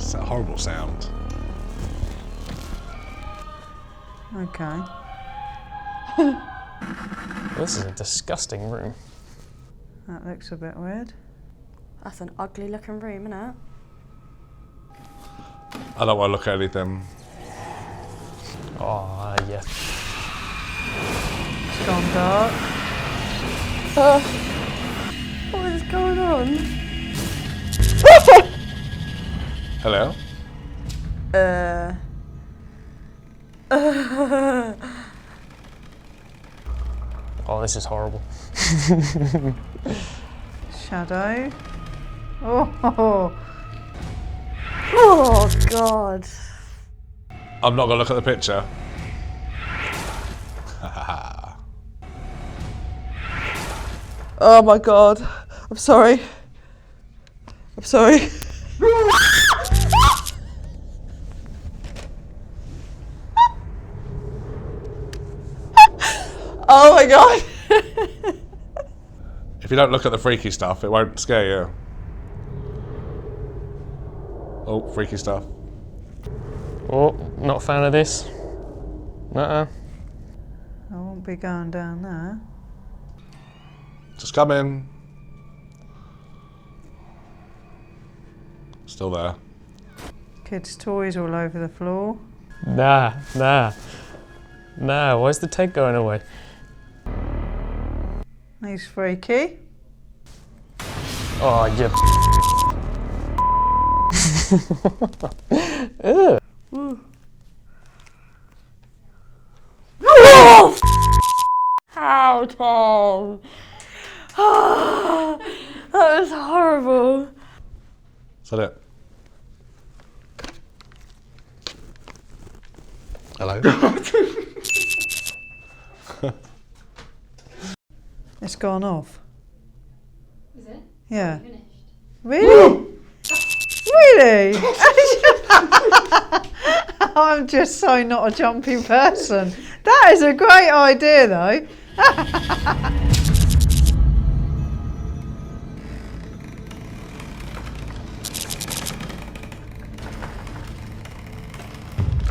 It's a horrible sound. Okay. This is a disgusting room. That looks a bit weird. That's an ugly looking room, isn't it? I don't want to look at anything. Oh, yeah. It's gone dark. What is going on? Hello? Oh, this is horrible. Shadow. Oh. Oh, God. I'm not going to look at the picture. Oh my God. I'm sorry. I'm sorry. Oh my God. If you don't look at the freaky stuff, it won't scare you. Oh, freaky stuff. Oh, not a fan of this. Nuh-uh. I won't be going down there. Just come in. Still there. Kids' toys all over the floor. Nah. Why's the tank going away? He's freaky. Oh, yeah. Ugh. Oh, how, Tom? That was horrible. Is that it? Hello? It's gone off. Is it? Yeah. Finished. Really? Really? I'm just so not a jumpy person. That is a great idea though.